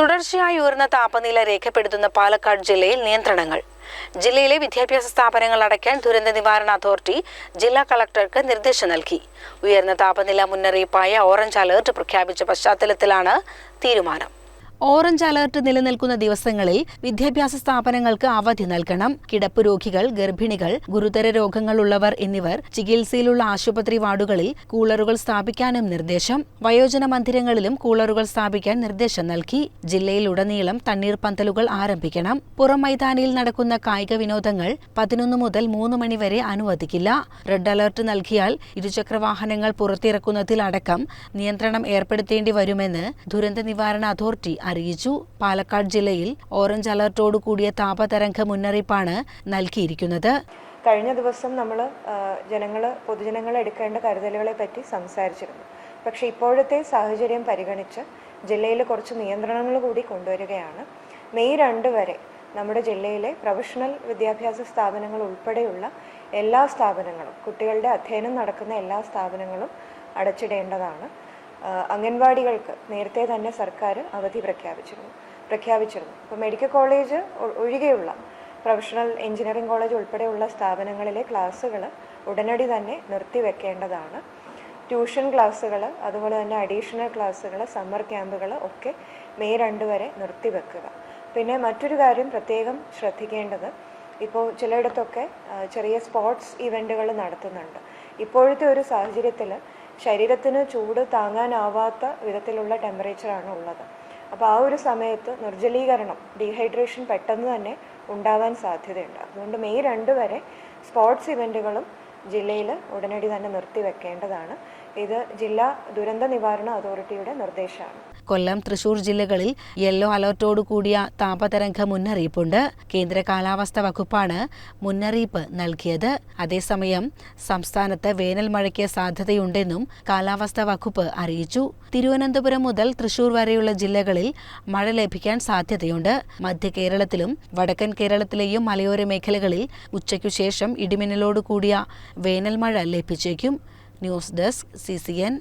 തുടർച്ചയായി ഉയർന്ന താപനില രേഖപ്പെടുത്തുന്ന പാലക്കാട് ജില്ലയിൽ നിയന്ത്രണങ്ങൾ. ജില്ലയിലെ വിദ്യാഭ്യാസ സ്ഥാപനങ്ങൾ അടയ്ക്കാൻ ദുരന്ത നിവാരണ അതോറിറ്റി ജില്ലാ കളക്ടർക്ക് നിർദ്ദേശം നൽകി. ഉയർന്ന താപനില മുന്നറിയിപ്പായ ഓറഞ്ച് അലർട്ട് പ്രഖ്യാപിച്ച പശ്ചാത്തലത്തിലാണ് തീരുമാനം. ഓറഞ്ച് അലർട്ട് നിലനിൽക്കുന്ന ദിവസങ്ങളിൽ വിദ്യാഭ്യാസ സ്ഥാപനങ്ങൾക്ക് അവധി നൽകണം. കിടപ്പ് രോഗികൾ, ഗർഭിണികൾ, ഗുരുതര രോഗങ്ങളുള്ളവർ എന്നിവർ ചികിത്സയിലുള്ള ആശുപത്രി വാർഡുകളിൽ കൂളറുകൾ സ്ഥാപിക്കാനും നിർദ്ദേശം. വയോജന മന്ദിരങ്ങളിലും കൂളറുകൾ സ്ഥാപിക്കാൻ നിർദ്ദേശം നൽകി. ജില്ലയിലുടനീളം തണ്ണീർപന്തലുകൾ ആരംഭിക്കണം. പുറം മൈതാനിയിൽ നടക്കുന്ന കായിക വിനോദങ്ങൾ 11 മുതൽ 3 മണി വരെ അനുവദിക്കില്ല. റെഡ് അലർട്ട് നൽകിയാൽ ഇരുചക്രവാഹനങ്ങൾ പുറത്തിറക്കുന്നതിലടക്കം നിയന്ത്രണം ഏർപ്പെടുത്തേണ്ടി വരുമെന്ന് ദുരന്ത നിവാരണ അതോറിറ്റി അറിയിച്ചു. പാലക്കാട് ജില്ലയിൽ ഓറഞ്ച് അലർട്ടോടു കൂടിയ താപതരംഗ മുന്നറിയിപ്പാണ് നൽകിയിരിക്കുന്നത്. കഴിഞ്ഞ ദിവസം നമ്മൾ പൊതുജനങ്ങൾ എടുക്കേണ്ട കരുതലുകളെ പറ്റി സംസാരിച്ചിരുന്നു. പക്ഷേ ഇപ്പോഴത്തെ സാഹചര്യം പരിഗണിച്ച് ജില്ലയിൽ കുറച്ച് നിയന്ത്രണങ്ങൾ കൂടി കൊണ്ടുവരികയാണ്. മെയ് 2 വരെ നമ്മുടെ ജില്ലയിലെ പ്രൊഫഷണൽ വിദ്യാഭ്യാസ സ്ഥാപനങ്ങൾ ഉൾപ്പെടെയുള്ള എല്ലാ സ്ഥാപനങ്ങളും, കുട്ടികളുടെ അധ്യയനം നടക്കുന്ന എല്ലാ സ്ഥാപനങ്ങളും അടച്ചിടേണ്ടതാണ്. അംഗൻവാടികൾക്ക് നേരത്തെ തന്നെ സർക്കാർ അവധി പ്രഖ്യാപിച്ചിരുന്നു. ഇപ്പോൾ മെഡിക്കൽ കോളേജ് ഒഴികെയുള്ള പ്രൊഫഷണൽ എഞ്ചിനീയറിംഗ് കോളേജ് ഉൾപ്പെടെയുള്ള സ്ഥാപനങ്ങളിലെ ക്ലാസ്സുകൾ ഉടനടി തന്നെ നിർത്തിവെക്കേണ്ടതാണ്. ട്യൂഷൻ ക്ലാസ്സുകൾ, അതുപോലെ തന്നെ അഡീഷണൽ ക്ലാസ്സുകൾ, സമ്മർ ക്യാമ്പുകൾ ഒക്കെ മെയ് 2 വരെ നിർത്തിവെക്കുക. പിന്നെ മറ്റൊരു കാര്യം പ്രത്യേകം ശ്രദ്ധിക്കേണ്ടത്, ഇപ്പോൾ ചിലയിടത്തൊക്കെ ചെറിയ സ്പോർട്സ് ഇവൻറ്റുകൾ നടത്തുന്നുണ്ട്. ഇപ്പോഴത്തെ ഒരു സാഹചര്യത്തിൽ ശരീരത്തിന് ചൂട് താങ്ങാനാവാത്ത വിധത്തിലുള്ള ടെമ്പറേച്ചറാണ് ഉള്ളത്. അപ്പോൾ ആ ഒരു സമയത്ത് നിർജ്ജലീകരണം, ഡീഹൈഡ്രേഷൻ പെട്ടെന്ന് തന്നെ ഉണ്ടാവാൻ സാധ്യതയുണ്ട്. അതുകൊണ്ട് മെയ് 2 വരെ സ്പോർട്സ് ഇവൻറ്റുകളും ജില്ലയിൽ ഉടനടി തന്നെ നിർത്തിവെക്കേണ്ടതാണ്. ഇത് ജില്ലാ ദുരന്ത നിവാരണ അതോറിറ്റിയുടെ നിർദ്ദേശമാണ്. കൊല്ലം, തൃശൂർ ജില്ലകളിൽ യെല്ലോ അലർട്ടോടു കൂടിയ താപതരംഗ മുന്നറിയിപ്പുണ്ട്. കേന്ദ്ര കാലാവസ്ഥാ വകുപ്പാണ് മുന്നറിയിപ്പ് നൽകിയത്. അതേസമയം സംസ്ഥാനത്ത് വേനൽ മഴയ്ക്ക് സാധ്യതയുണ്ടെന്നും കാലാവസ്ഥാ വകുപ്പ് അറിയിച്ചു. തിരുവനന്തപുരം മുതൽ തൃശൂർ വരെയുള്ള ജില്ലകളിൽ മഴ ലഭിക്കാൻ സാധ്യതയുണ്ട്. മധ്യ കേരളത്തിലും വടക്കൻ കേരളത്തിലെയും മലയോര മേഖലകളിൽ ഉച്ചയ്ക്കു ശേഷം ഇടിമിന്നലോട് കൂടിയ വേനൽ മഴ ലഭിച്ചേക്കും. News desk CCN.